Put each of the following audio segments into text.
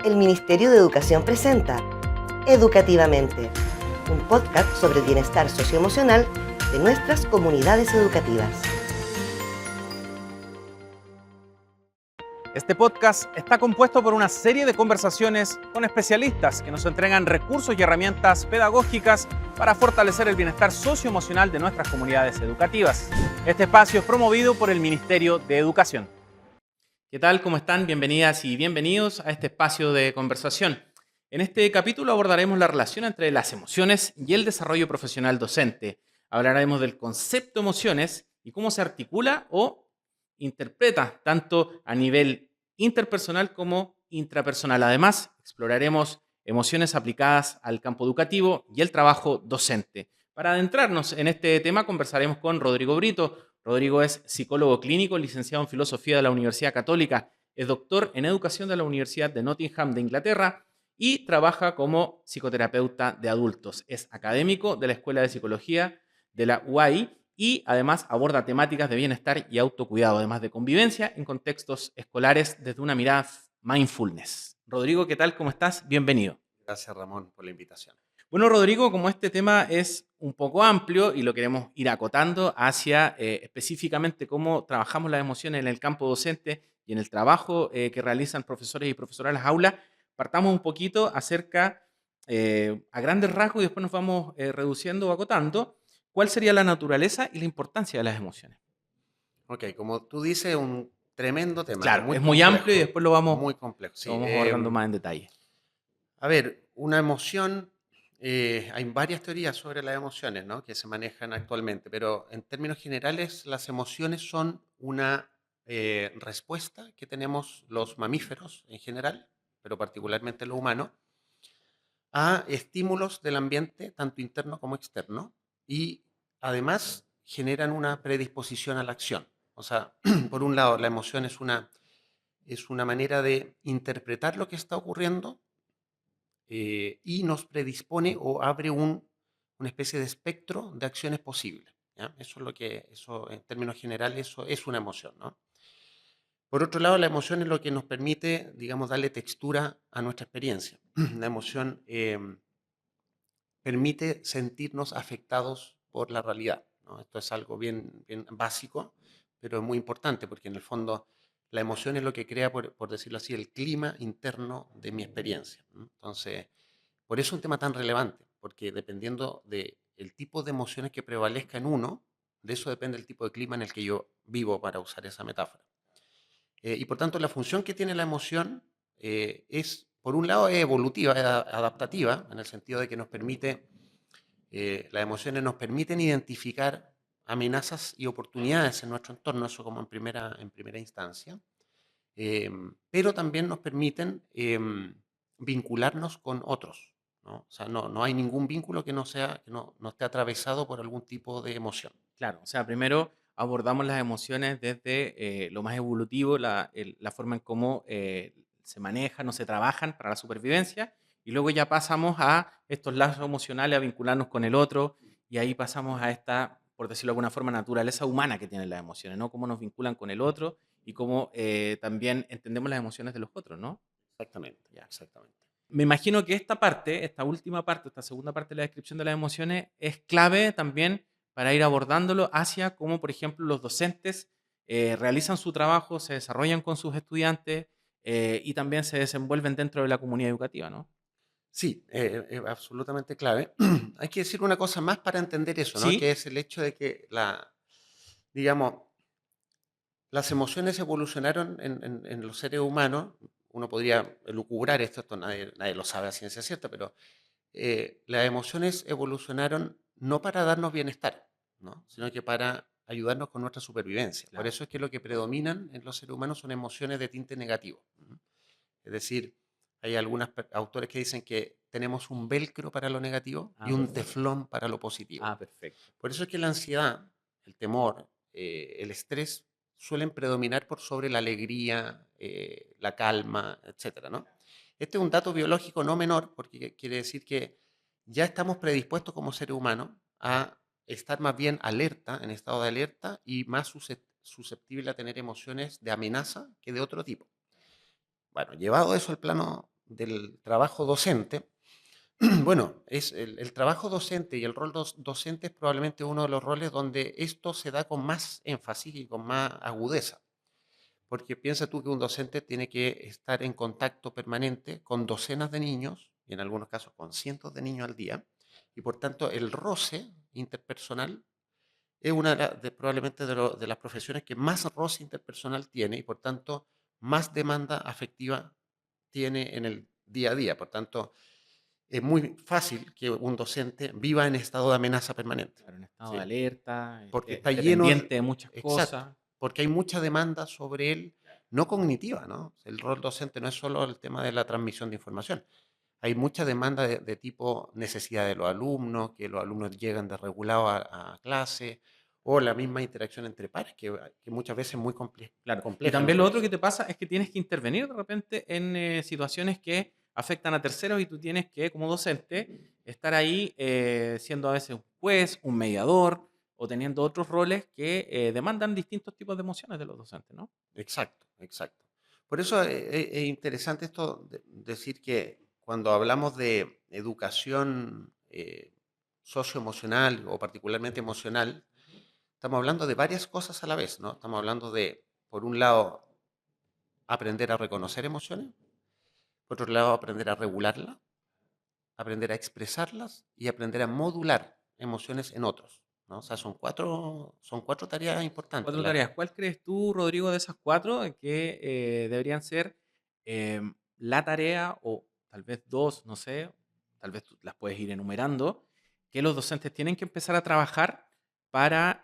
El Ministerio de Educación presenta Educativamente, un podcast sobre el bienestar socioemocional de nuestras comunidades educativas. Este podcast está compuesto por una serie de conversaciones con especialistas que nos entregan recursos y herramientas pedagógicas para fortalecer el bienestar socioemocional de nuestras comunidades educativas. Este espacio es promovido por el Ministerio de Educación. ¿Qué tal? ¿Cómo están? Bienvenidas y bienvenidos a este espacio de conversación. En este capítulo abordaremos la relación entre las emociones y el desarrollo profesional docente. Hablaremos del concepto emociones y cómo se articula o interpreta tanto a nivel interpersonal como intrapersonal. Además, exploraremos emociones aplicadas al campo educativo y el trabajo docente. Para adentrarnos en este tema, conversaremos con Rodrigo Brito. Rodrigo es psicólogo clínico, licenciado en Filosofía de la Universidad Católica, es doctor en Educación de la Universidad de Nottingham de Inglaterra y trabaja como psicoterapeuta de adultos. Es académico de la Escuela de Psicología de la UAI y además aborda temáticas de bienestar y autocuidado, además de convivencia en contextos escolares desde una mirada mindfulness. Rodrigo, ¿qué tal? ¿Cómo estás? Bienvenido. Gracias, Ramón, por la invitación. Bueno, Rodrigo, como este tema es un poco amplio y lo queremos ir acotando hacia específicamente cómo trabajamos las emociones en el campo docente y en el trabajo que realizan profesores y profesoras en las aulas, partamos un poquito acerca, a grandes rasgos, y después nos vamos reduciendo o acotando, cuál sería la naturaleza y la importancia de las emociones. Ok, como tú dices, un tremendo tema, Claro, muy es muy amplio y complejo, después lo vamos, muy complejo. lo Sí, vamos abordando más en detalle. a ver, una emoción, hay varias teorías sobre las emociones, ¿no?, que se manejan actualmente, pero en términos generales, las emociones son una respuesta que tenemos los mamíferos en general, pero particularmente los humanos, a estímulos del ambiente, tanto interno como externo, y además generan una predisposición a la acción. O sea, por un lado, la emoción es una manera de interpretar lo que está ocurriendo y nos predispone o abre una especie de espectro de acciones posibles. ¿Ya? Eso es eso en términos generales, eso es una emoción, ¿no? Por otro lado, la emoción es lo que nos permite, digamos, darle textura a nuestra experiencia. La emoción permite sentirnos afectados por la realidad, ¿no? Esto es algo bien básico, pero es muy importante porque en el fondo la emoción es lo que crea, por decirlo así, el clima interno de mi experiencia, ¿no? Entonces, por eso es un tema tan relevante, porque dependiendo del tipo de emociones que prevalezca en uno, de eso depende el tipo de clima en el que yo vivo, para usar esa metáfora. Y por tanto, la función que tiene la emoción es, por un lado, es evolutiva, es adaptativa, en el sentido de que las emociones nos permiten identificar amenazas y oportunidades en nuestro entorno, eso como en primera instancia, pero también nos permiten vincularnos con otros, ¿no? O sea, no hay ningún vínculo que no esté atravesado por algún tipo de emoción. Claro, o sea, primero abordamos las emociones desde lo más evolutivo, la forma en cómo se manejan o se trabajan para la supervivencia, y luego ya pasamos a estos lazos emocionales, a vincularnos con el otro, y ahí pasamos a esta, por decirlo de alguna forma, naturaleza humana que tienen las emociones, ¿no? Cómo nos vinculan con el otro y cómo también entendemos las emociones de los otros, ¿no? Exactamente, Ya. exactamente. Me imagino que esta parte, esta última parte, esta segunda parte de la descripción de las emociones es clave también para ir abordándolo hacia cómo, por ejemplo, los docentes realizan su trabajo, se desarrollan con sus estudiantes y también se desenvuelven dentro de la comunidad educativa, ¿no? Sí, es absolutamente clave. Hay que decir una cosa más para entender eso, ¿no? Que Sí, es el hecho de que digamos, las emociones evolucionaron en los seres humanos. Uno podría elucubrar esto nadie lo sabe a ciencia cierta, pero las emociones evolucionaron no para darnos bienestar, ¿no?, sino que para ayudarnos con nuestra supervivencia. Por claro. eso es que lo que predominan en los seres humanos son emociones de tinte negativo. ¿No? Es decir, hay algunos autores que dicen que tenemos un velcro para lo negativo y Ah, un perfecto. teflón para lo positivo. Ah, perfecto. Por eso es que la ansiedad, el temor, el estrés suelen predominar por sobre la alegría, la calma, etcétera, ¿no? Este es un dato biológico no menor, porque quiere decir que ya estamos predispuestos como seres humanos a estar más bien alerta, en estado de alerta, y más susceptible a tener emociones de amenaza que de otro tipo. Bueno, llevado eso al plano del trabajo docente, bueno, es el trabajo docente y el rol docente es probablemente uno de los roles donde esto se da con más énfasis y con más agudeza. Porque piensa tú que un docente tiene que estar en contacto permanente con docenas de niños, y en algunos casos con cientos de niños al día, y por tanto el roce interpersonal es una probablemente de las profesiones que más roce interpersonal tiene y por tanto más demanda afectiva tiene en el día a día. Por tanto, es muy fácil que un docente viva en estado de amenaza permanente, Claro, en estado de ¿sí? alerta, Porque está esté lleno, pendiente de muchas exacto, cosas. porque hay mucha demanda sobre él, no cognitiva, ¿no? El rol docente no es solo el tema de la transmisión de información. Hay mucha demanda de tipo necesidad de los alumnos, que los alumnos llegan desregulados a clase, o la misma interacción entre pares, que muchas veces es muy Claro. Y compleja en el también lo otro que colegio. te pasa es que tienes que intervenir de repente en situaciones que afectan a terceros y tú tienes que, como docente, estar ahí siendo a veces un juez, un mediador o teniendo otros roles que demandan distintos tipos de emociones de los docentes, ¿no? Exacto, exacto. Por eso es interesante esto, decir que cuando hablamos de educación socioemocional o particularmente emocional, estamos hablando de varias cosas a la vez, ¿no? Estamos hablando de, por un lado, aprender a reconocer emociones, por otro lado, aprender a regularlas, aprender a expresarlas y aprender a modular emociones en otros, ¿no? O sea, son cuatro tareas importantes. Cuatro tareas. ¿Cuál crees tú, Rodrigo, de esas cuatro que deberían ser la tarea o tal vez dos, no sé, tal vez tú las puedes ir enumerando, que los docentes tienen que empezar a trabajar para,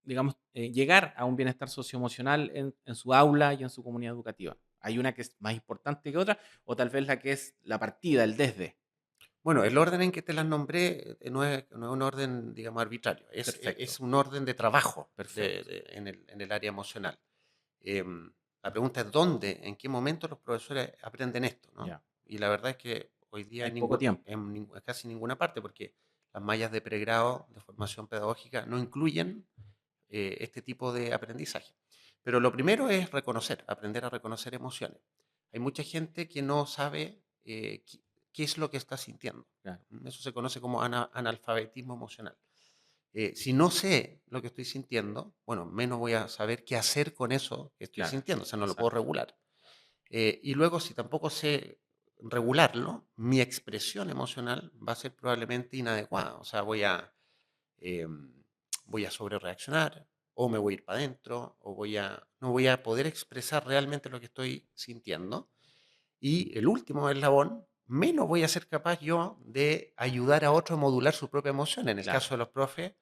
digamos, llegar a un bienestar socioemocional en su aula y en su comunidad educativa? ¿Hay una que es más importante que otra o tal vez la que es la partida, el desde? Bueno, el orden en que te las nombré no es un orden, digamos, arbitrario, Perfecto, es un orden de trabajo perfecto. en el área emocional. La pregunta es dónde, en qué momento los profesores aprenden esto, ¿no? Ya. Y la verdad es que hoy día Hay poco tiempo. en casi ninguna parte, porque las mallas de pregrado de formación pedagógica no incluyen este tipo de aprendizaje. Pero lo primero es reconocer, aprender a reconocer emociones. Hay mucha gente que no sabe qué es lo que está sintiendo. Claro. Eso se conoce como analfabetismo emocional. Si no sé lo que estoy sintiendo, bueno, menos voy a saber qué hacer con eso que estoy Claro, sintiendo, o sea, no lo puedo exacto. regular. Y luego, si tampoco sé regularlo, mi expresión emocional va a ser probablemente inadecuada, o sea, eh, voy a sobre reaccionar o me voy a ir para adentro o no voy a poder expresar realmente lo que estoy sintiendo. Y el último eslabón, menos voy a ser capaz yo de ayudar a otro a modular su propia emoción. En el Claro. caso de los profes,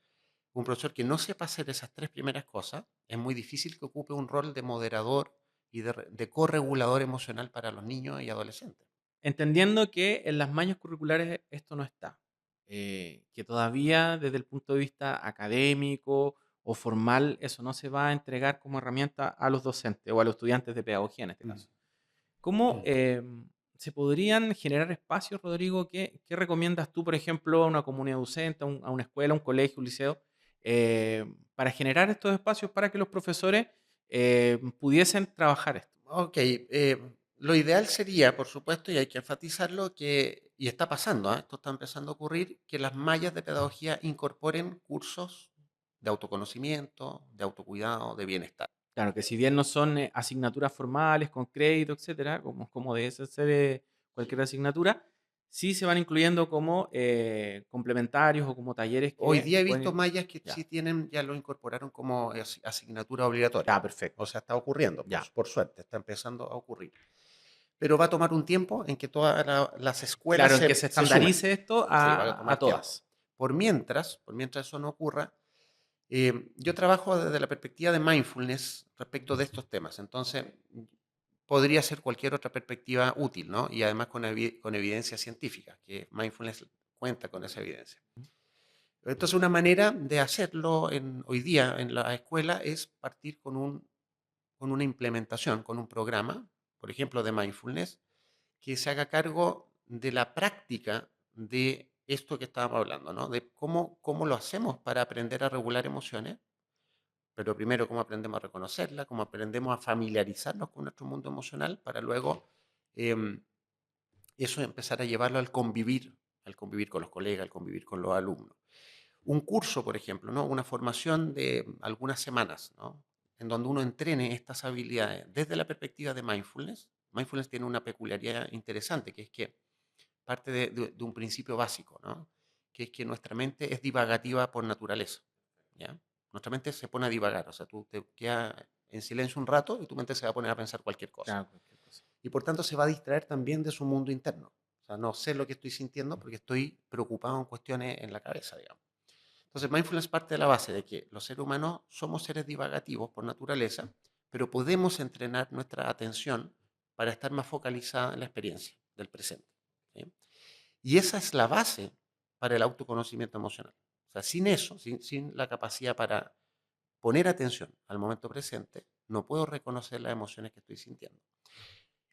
un profesor que no sepa hacer esas tres primeras cosas, es muy difícil que ocupe un rol de moderador y de corregulador emocional para los niños y adolescentes. Entendiendo que en las mallas curriculares esto no está, que todavía desde el punto de vista académico o formal eso no se va a entregar como herramienta a los docentes o a los estudiantes de pedagogía en este Mm. caso. ¿Cómo Mm. se podrían generar espacios, Rodrigo? ¿Qué recomiendas tú, por ejemplo, a una comunidad docente, a una escuela, un colegio, un liceo, para generar estos espacios para que los profesores pudiesen trabajar esto? Ok, lo ideal sería, por supuesto, y hay que enfatizarlo, y está pasando, esto está empezando a ocurrir, que las mallas de pedagogía incorporen cursos de autoconocimiento, de autocuidado, de bienestar. Claro, que si bien no son asignaturas formales con crédito, etcétera, como debe ser cualquier asignatura, sí se van incluyendo como complementarios o como talleres Hoy que día he pueden visto ir. mallas que sí Ya, tienen, ya lo incorporaron como asignatura obligatoria. ya, perfecto. O sea, está ocurriendo, Ya. por suerte, está empezando a ocurrir. Pero va a tomar un tiempo en que todas las escuelas Claro, en que se se sumen. estandarice esto Sí, va a a tomar tiempo. todas. Por mientras eso no ocurra, yo trabajo desde la perspectiva de mindfulness respecto de estos temas. Entonces, podría ser cualquier otra perspectiva útil, ¿no? Y además con evidencia científica, que mindfulness cuenta con esa evidencia. Entonces, una manera de hacerlo hoy día en la escuela es partir con una implementación, con un programa, por ejemplo, de mindfulness, que se haga cargo de la práctica de esto que estábamos hablando, ¿no? De cómo lo hacemos para aprender a regular emociones, pero primero cómo aprendemos a reconocerla, cómo aprendemos a familiarizarnos con nuestro mundo emocional para luego em, eso empezar a llevarlo al convivir con los colegas, al convivir con los alumnos. Un curso, por ejemplo, ¿no? Una formación de algunas semanas, ¿no? En donde uno entrene estas habilidades desde la perspectiva de mindfulness. Mindfulness tiene una peculiaridad interesante, que es que parte de un principio básico, ¿no? Que es que nuestra mente es divagativa por naturaleza, ¿ya? Nuestra mente se pone a divagar, o sea, tú te quedas en silencio un rato y tu mente se va a poner a pensar cualquier cosa. Claro, cualquier cosa. Y por tanto se va a distraer también de su mundo interno. O sea, no sé lo que estoy sintiendo porque estoy preocupado en cuestiones en la cabeza, digamos. Entonces, mindfulness parte de la base de que los seres humanos somos seres divagativos por naturaleza, pero podemos entrenar nuestra atención para estar más focalizada en la experiencia del presente, ¿sí? Y esa es la base para el autoconocimiento emocional. O sea, sin eso, sin la capacidad para poner atención al momento presente, no puedo reconocer las emociones que estoy sintiendo.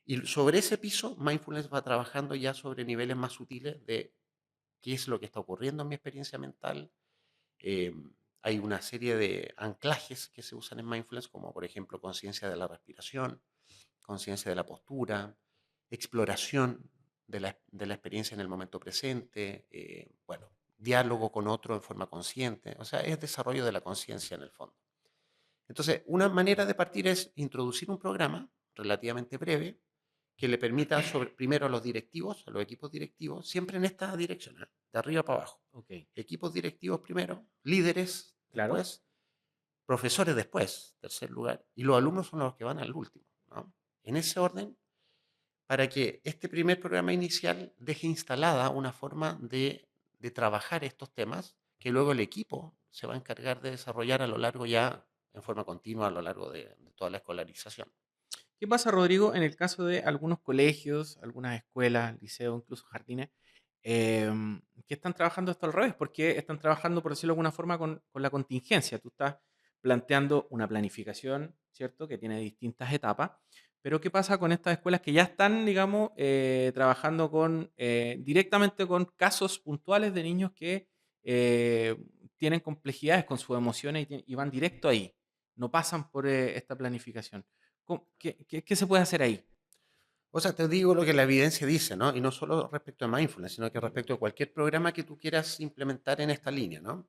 Y sobre ese piso, mindfulness va trabajando ya sobre niveles más sutiles de qué es lo que está ocurriendo en mi experiencia mental. Eh, Hay una serie de anclajes que se usan en mindfulness, como por ejemplo conciencia de la respiración, conciencia de la postura, exploración de la experiencia en el momento presente, bueno, diálogo con otro en forma consciente. O sea, es desarrollo de la conciencia en el fondo. Entonces, una manera de partir es introducir un programa relativamente breve que le permita, primero a los directivos, a los equipos directivos, siempre en esta dirección, ¿eh? De arriba para abajo. Ok, Equipos directivos primero, líderes claro. después, profesores después, tercer lugar, y los alumnos son los que van al último, ¿no? En ese orden, para que este primer programa inicial deje instalada una forma de trabajar estos temas que luego el equipo se va a encargar de desarrollar a lo largo ya, en forma continua, a lo largo de toda la escolarización. ¿Qué pasa, Rodrigo, en el caso de algunos colegios, algunas escuelas, liceos, incluso jardines, que están trabajando esto al revés? Porque están trabajando, por decirlo de alguna forma, con la contingencia. Tú estás planteando una planificación, ¿cierto? Que tiene distintas etapas. Pero ¿qué pasa con estas escuelas que ya están, digamos, trabajando directamente con casos puntuales de niños que eh, tienen complejidades con sus emociones y van directo ahí? No pasan por esta planificación. ¿Qué se puede hacer ahí? O sea, te digo lo que la evidencia dice, ¿no? Y no solo respecto a mindfulness, sino que respecto a cualquier programa que tú quieras implementar en esta línea, ¿no?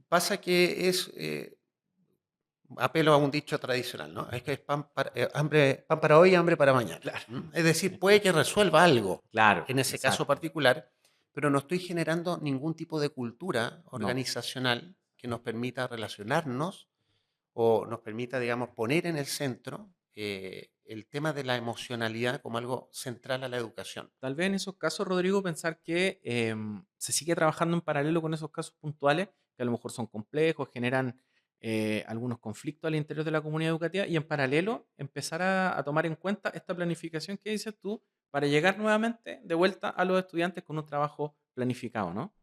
Pasa que apelo a un dicho tradicional, ¿no? Es que es pan para hoy, hambre para mañana. Claro. Es decir, puede que resuelva algo Claro, en ese caso exacto. particular, pero no estoy generando ningún tipo de cultura No, organizacional que nos permita relacionarnos o nos permita, digamos, poner en el centro el tema de la emocionalidad como algo central a la educación. tal vez en esos casos, Rodrigo, pensar que se sigue trabajando en paralelo con esos casos puntuales, que a lo mejor son complejos, generan algunos conflictos al interior de la comunidad educativa, y en paralelo empezar a tomar en cuenta esta planificación que dices tú para llegar nuevamente de vuelta a los estudiantes con un trabajo planificado, ¿no?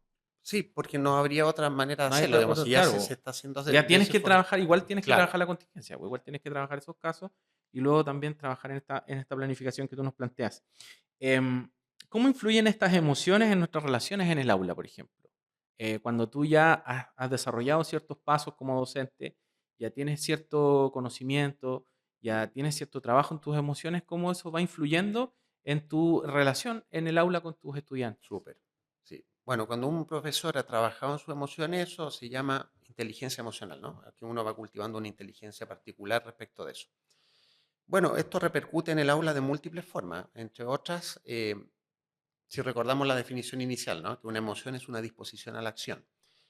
Sí, porque no habría otra manera de No hay hacerlo, digamos, si ya se claro, está haciendo ya de tienes esa que forma. trabajar, igual tienes que Claro. trabajar la contingencia, pues, igual tienes que trabajar esos casos y luego también trabajar en esta planificación que tú nos planteas. Em, ¿Cómo influyen estas emociones en nuestras relaciones en el aula, por ejemplo? Cuando tú ya has desarrollado ciertos pasos como docente, ya tienes cierto conocimiento, ya tienes cierto trabajo en tus emociones, ¿cómo eso va influyendo en tu relación en el aula con tus estudiantes? Súper, sí. Bueno, cuando un profesor ha trabajado en sus emociones, eso se llama inteligencia emocional, ¿no? Aquí uno va cultivando una inteligencia particular respecto de eso. Bueno, esto repercute en el aula de múltiples formas, entre otras, si recordamos la definición inicial, ¿no? Que una emoción es una disposición a la acción.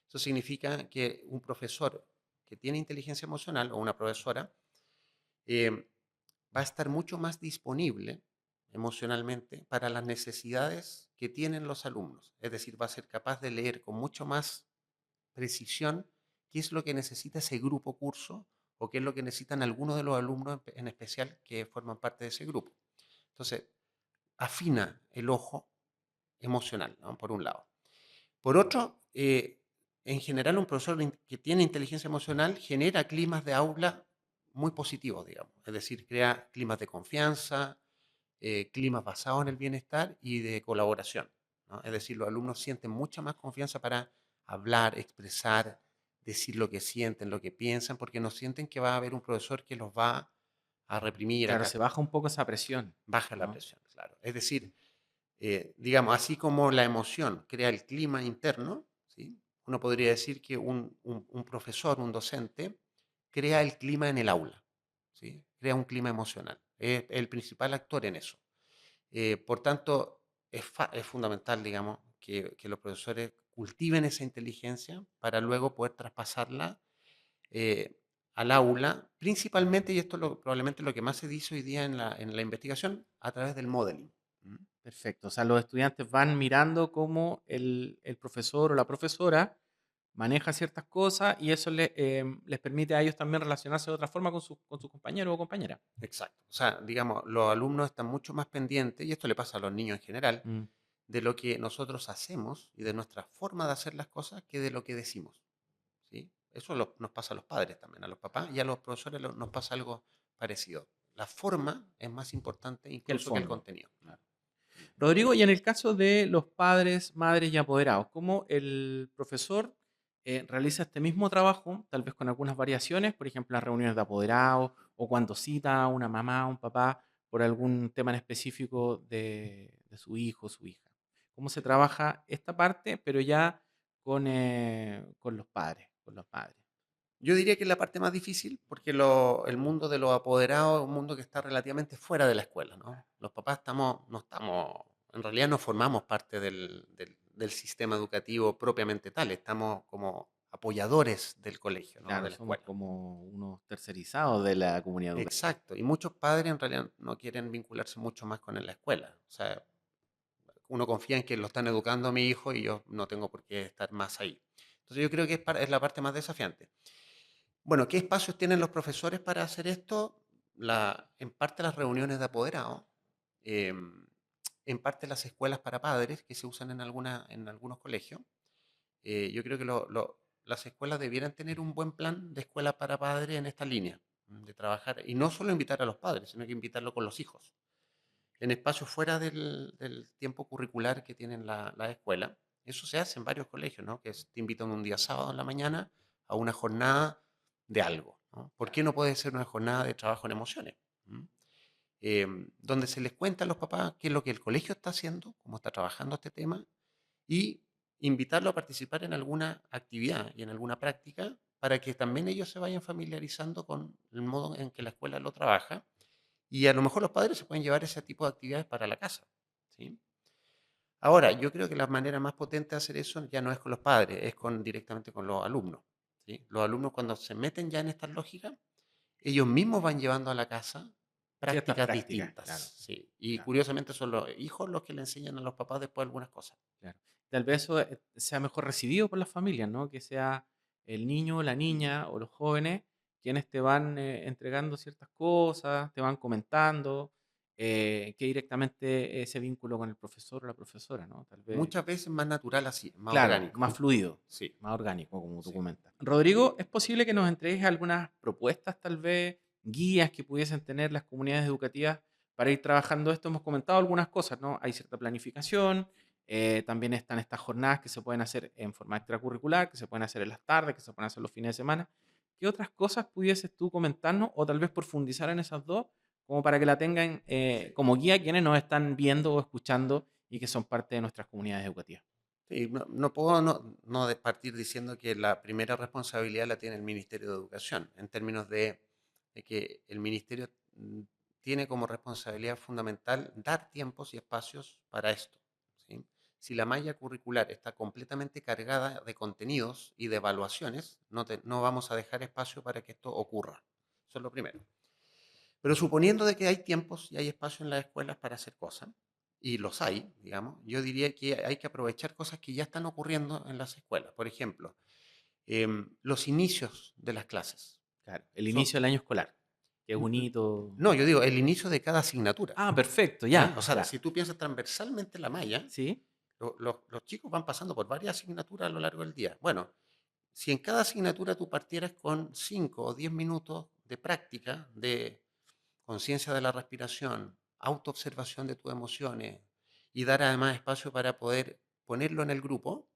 Eso significa que un profesor que tiene inteligencia emocional o una profesora eh, va a estar mucho más disponible emocionalmente para las necesidades que tienen los alumnos. Es decir, va a ser capaz de leer con mucho más precisión qué es lo que necesita ese grupo curso o qué es lo que necesitan algunos de los alumnos en especial que forman parte de ese grupo. Entonces, afina el ojo emocional, ¿no? Por un lado. Por otro, en general un profesor que tiene inteligencia emocional genera climas de aula muy positivos, digamos. Es decir, crea climas de confianza, climas basados en el bienestar y de colaboración, ¿no? Es decir, los alumnos sienten mucha más confianza para hablar, expresar, decir lo que sienten, lo que piensan, porque no sienten que va a haber un profesor que los va a reprimir, a Claro, se baja un poco esa presión, baja la ¿no? presión. claro. Es decir, digamos, así como la emoción crea el clima interno, ¿sí? Uno podría decir que un profesor, un docente, crea el clima en el aula, ¿sí? Crea un clima emocional. Es el principal actor en eso. Por tanto, es fundamental, digamos, que los profesores cultiven esa inteligencia para luego poder traspasarla eh, al aula, principalmente, y esto es probablemente lo que más se dice hoy día en la investigación, a través del modeling. ¿Mm? Perfecto. O sea, los estudiantes van mirando cómo el profesor o la profesora maneja ciertas cosas y eso les permite a ellos también relacionarse de otra forma con sus compañeros o compañeras. Exacto. O sea, digamos, los alumnos están mucho más pendientes, y esto le pasa a los niños en general, Mm. de lo que nosotros hacemos y de nuestra forma de hacer las cosas que de lo que decimos. ¿Sí? Eso nos pasa a los padres también, a los papás y a los profesores nos pasa algo parecido. La forma es más importante Que el incluso que el fondo. contenido. Claro. Rodrigo, y en el caso de los padres, madres y apoderados, ¿cómo el profesor realiza este mismo trabajo, tal vez con algunas variaciones, por ejemplo, en las reuniones de apoderados o cuando cita a una mamá o un papá por algún tema en específico de su hijo o su hija? ¿Cómo se trabaja esta parte, pero ya con los padres, con los padres? Yo diría que es la parte más difícil porque el mundo de los apoderados es un mundo que está relativamente fuera de la escuela, ¿no? Los papás no estamos, en realidad no formamos parte del sistema educativo propiamente tal, estamos como apoyadores del colegio, ¿no? Claro, De la somos escuela. como unos tercerizados de la comunidad educativa. Exacto, y muchos padres en realidad no quieren vincularse mucho más con la escuela. O sea, uno confía en que lo están educando a mi hijo y yo no tengo por qué estar más ahí. Entonces yo creo que es la parte más desafiante. Bueno, ¿qué espacios tienen los profesores para hacer esto? En parte las reuniones de apoderados, en parte las escuelas para padres que se usan en algunos colegios. Yo creo que las escuelas debieran tener un buen plan de escuela para padres en esta línea, de trabajar, y no solo invitar a los padres, sino que invitarlo con los hijos, en espacios fuera del tiempo curricular que tienen la escuela. Eso se hace en varios colegios, ¿no? Te invitan un día sábado en la mañana a una jornada de algo, ¿no? ¿Por qué no puede ser una jornada de trabajo en emociones? ¿Mm? Donde se les cuenta a los papás qué es lo que el colegio está haciendo, cómo está trabajando este tema, y invitarlo a participar en alguna actividad y en alguna práctica para que también ellos se vayan familiarizando con el modo en que la escuela lo trabaja, y a lo mejor los padres se pueden llevar ese tipo de actividades para la casa, ¿sí? Ahora, yo creo que la manera más potente de hacer eso ya no es con los padres, es directamente con los alumnos, ¿sí? Los alumnos, cuando se meten ya en estas lógicas, ellos mismos van llevando a la casa Ciertas prácticas prácticas, distintas, claro, ¿sí? Y claro. curiosamente son los hijos los que le enseñan a los papás después algunas cosas. Claro. Tal vez eso sea mejor recibido por las familias, ¿no? Que sea el niño, la niña o los jóvenes quienes te van entregando ciertas cosas, te van comentando, que directamente ese vínculo con el profesor o la profesora, ¿no? Tal vez, Muchas veces más natural así, más claro, orgánico. más fluido, Sí, más orgánico, como tú sí. comentas. Rodrigo, ¿es posible que nos entregues algunas propuestas, tal vez, guías que pudiesen tener las comunidades educativas para ir trabajando esto? Hemos comentado algunas cosas, ¿no? Hay cierta planificación, también están estas jornadas que se pueden hacer en forma extracurricular, que se pueden hacer en las tardes, que se pueden hacer los fines de semana. ¿Qué otras cosas pudieses tú comentarnos o tal vez profundizar en esas dos, como para que la tengan como guía quienes nos están viendo o escuchando y que son parte de nuestras comunidades educativas? Sí, no puedo no de partir diciendo que la primera responsabilidad la tiene el Ministerio de Educación, en términos de que el Ministerio tiene como responsabilidad fundamental dar tiempos y espacios para esto, ¿sí? Si la malla curricular está completamente cargada de contenidos y de evaluaciones, no vamos a dejar espacio para que esto ocurra. Eso es lo primero. Pero suponiendo de que hay tiempos y hay espacio en las escuelas para hacer cosas, y los hay, digamos, yo diría que hay que aprovechar cosas que ya están ocurriendo en las escuelas. Por ejemplo, los inicios de las clases. Claro, el Son, inicio del año escolar, que es un hito. no, yo digo, el inicio de cada asignatura. Ah, perfecto, ¿Ya? ya, O sea, ya. si tú piensas transversalmente la malla, ¿Sí? los chicos van pasando por varias asignaturas a lo largo del día. Bueno, si en cada asignatura tú partieras con 5 o 10 minutos de práctica de conciencia de la respiración, autoobservación de tus emociones, y dar además espacio para poder ponerlo en el grupo,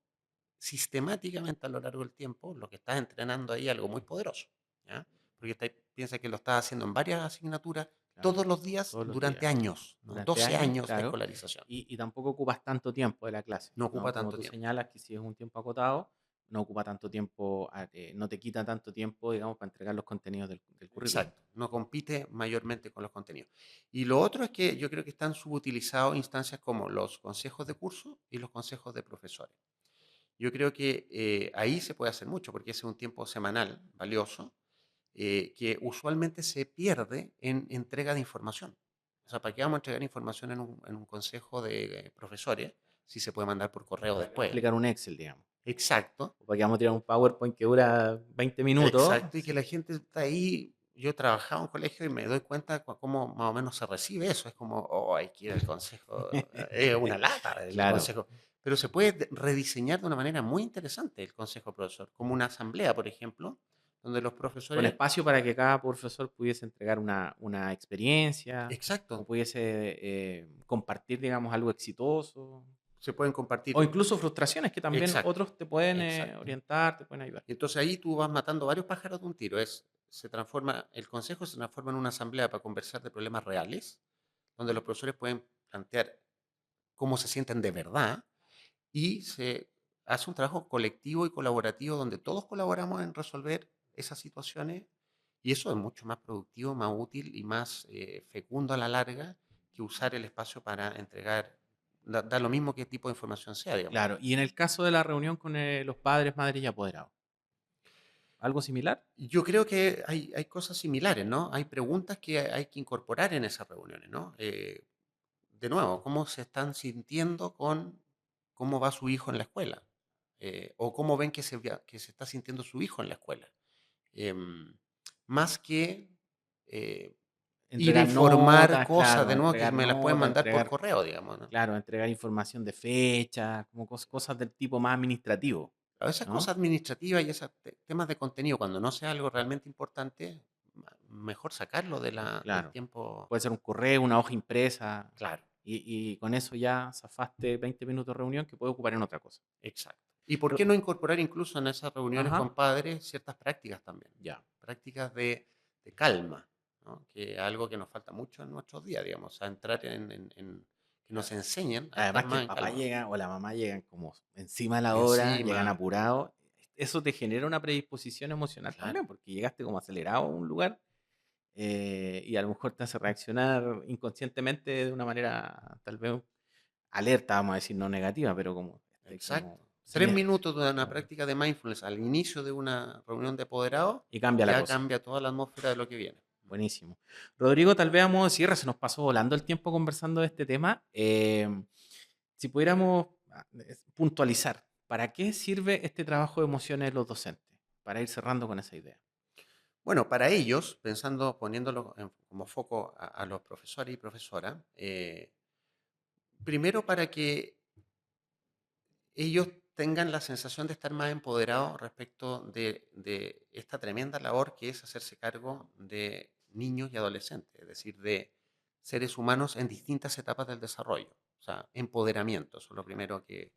sistemáticamente a lo largo del tiempo, lo que estás entrenando ahí es algo muy poderoso, ¿ya? Porque piensa que lo estás haciendo en varias asignaturas, claro. todos los días Todos los durante días. años, ¿no? Durante 12 años, años de claro. escolarización. Y tampoco ocupas tanto tiempo de la clase, No ¿no? ocupa Como tanto tú tiempo. señalas, que si es un tiempo acotado, no ocupa tanto tiempo, no te quita tanto tiempo, digamos, para entregar los contenidos del currículum. Exacto, no compite mayormente con los contenidos. Y lo otro es que yo creo que están subutilizados instancias como los consejos de curso y los consejos de profesores. Yo creo que ahí se puede hacer mucho porque ese es un tiempo semanal valioso que usualmente se pierde en entrega de información. O sea, ¿para qué vamos a entregar información en un consejo de profesores si se puede mandar por correo ¿Para qué vamos a después? explicar un Excel, digamos? Exacto, O para qué vamos a tirar un PowerPoint que dura 20 minutos. exacto, y que la gente está ahí. Yo he trabajado en un colegio y me doy cuenta cómo más o menos se recibe eso. Es como, oh, hay que ir al consejo, es una lata el Claro. consejo. Pero se puede rediseñar de una manera muy interesante el consejo profesor, como una asamblea, por ejemplo, donde los Con profesores, espacio para que cada profesor pudiese entregar una experiencia o exacto, pudiese compartir, digamos, algo exitoso. se pueden O compartir. incluso frustraciones que también Exacto, otros te pueden exacto. orientar, te pueden ayudar. Y entonces ahí tú vas matando varios pájaros de un tiro. Se transforma, el consejo se transforma en una asamblea para conversar de problemas reales, donde los profesores pueden plantear cómo se sienten de verdad y se hace un trabajo colectivo y colaborativo donde todos colaboramos en resolver esas situaciones y eso es mucho más productivo, más útil y más fecundo a la larga que usar el espacio para entregar, da lo mismo qué tipo de información sea, digamos. Claro, y en el caso de la reunión con los padres, madres y apoderados, ¿algo similar? Yo creo que hay cosas similares, ¿no? Hay preguntas que hay que incorporar en esas reuniones, ¿no? De nuevo, ¿cómo se están sintiendo con cómo va su hijo en la escuela? O cómo ven que se está sintiendo su hijo en la escuela. Em, Más que eh, ir a Entregar informar notas, cosas, claro, de nuevo, que entregar me las pueden notas, mandar por entregar, correo, digamos, ¿no? claro, entregar información de fecha, como cosas del tipo más administrativo, A esas ¿no? cosas administrativas y esos temas de contenido, cuando no sea algo realmente importante, mejor sacarlo del Claro. tiempo. Puede ser un correo, una hoja impresa, Claro. y con eso ya zafaste 20 minutos de reunión que puede ocupar en otra cosa. Exacto. ¿Y por qué Ro- no incorporar incluso en esas reuniones Ajá, con padres ciertas prácticas también? ya. Prácticas de calma, ¿no? Que es algo que nos falta mucho en nuestros días, digamos, a entrar que nos enseñen a estar Además que más el en papá calma. llega o la mamá llegan como encima de la hora, llegan Encima, apurados. Eso te genera una predisposición emocional claro, también, porque llegaste como acelerado a un lugar y a lo mejor te hace reaccionar inconscientemente de una manera tal vez alerta, vamos a decir, no negativa, pero como, como exacto. 3 minutos de una claro, práctica de mindfulness al inicio de una reunión de apoderados y cambia la ya cosa. cambia toda la atmósfera de lo que viene. Buenísimo. Rodrigo, tal vez a modo de cierre, se nos pasó volando el tiempo conversando de este tema. Si pudiéramos puntualizar, ¿para qué sirve este trabajo de emociones de los docentes? Para ir cerrando con esa idea. Bueno, para ellos, pensando, poniéndolo como foco a los profesores y profesoras, primero para que ellos tengan la sensación de estar más empoderados respecto de esta tremenda labor que es hacerse cargo de niños y adolescentes, es decir, de seres humanos en distintas etapas del desarrollo. O sea, empoderamiento, eso es lo primero que...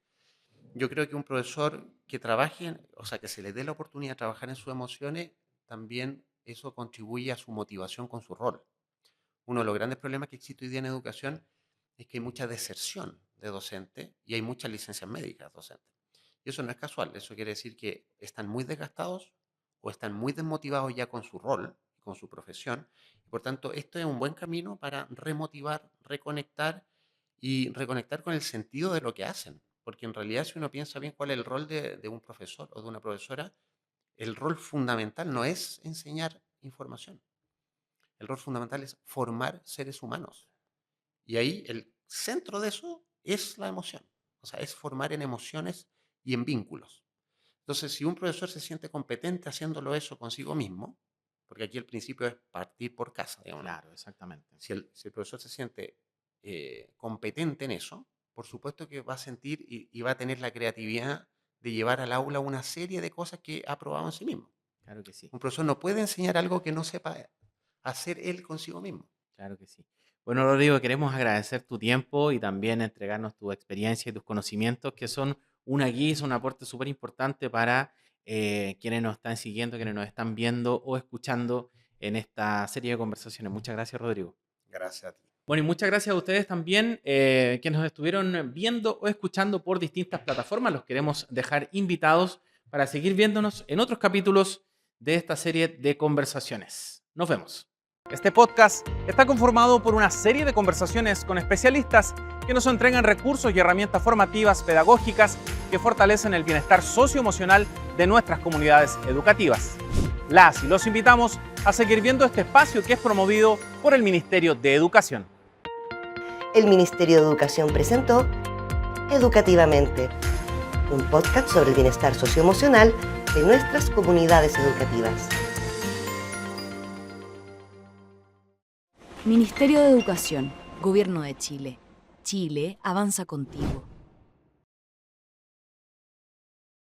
Yo creo que un profesor que trabaje, o sea, que se le dé la oportunidad de trabajar en sus emociones, también eso contribuye a su motivación con su rol. Uno de los grandes problemas que existe hoy día en educación es que hay mucha deserción de docentes y hay muchas licencias médicas docentes. Y eso no es casual, eso quiere decir que están muy desgastados o están muy desmotivados ya con su rol, con su profesión. Y por tanto, esto es un buen camino para remotivar, reconectar y reconectar con el sentido de lo que hacen. Porque en realidad, si uno piensa bien cuál es el rol de un profesor o de una profesora, el rol fundamental no es enseñar información. El rol fundamental es formar seres humanos. Y ahí el centro de eso es la emoción. O sea, es formar en emociones y en vínculos. Entonces, si un profesor se siente competente haciéndolo eso consigo mismo, porque aquí el principio es partir por casa, digamos, ¿no? Claro, exactamente. Si el profesor se siente competente en eso, por supuesto que va a sentir y va a tener la creatividad de llevar al aula una serie de cosas que ha probado en sí mismo. Claro que sí. Un profesor no puede enseñar algo que no sepa hacer él consigo mismo. Claro que sí. Bueno, Rodrigo, queremos agradecer tu tiempo y también entregarnos tu experiencia y tus conocimientos, que son una guía, son un aporte súper importante para quienes nos están siguiendo, quienes nos están viendo o escuchando en esta serie de conversaciones. Muchas gracias, Rodrigo. Gracias a ti. Bueno, y muchas gracias a ustedes también que nos estuvieron viendo o escuchando por distintas plataformas. Los queremos dejar invitados para seguir viéndonos en otros capítulos de esta serie de conversaciones. Nos vemos. Este podcast está conformado por una serie de conversaciones con especialistas que nos entregan recursos y herramientas formativas, pedagógicas que fortalecen el bienestar socioemocional de nuestras comunidades educativas. Las y los invitamos a seguir viendo este espacio que es promovido por el Ministerio de Educación. El Ministerio de Educación presentó Educativamente, un podcast sobre el bienestar socioemocional de nuestras comunidades educativas. Ministerio de Educación, Gobierno de Chile. Chile avanza contigo.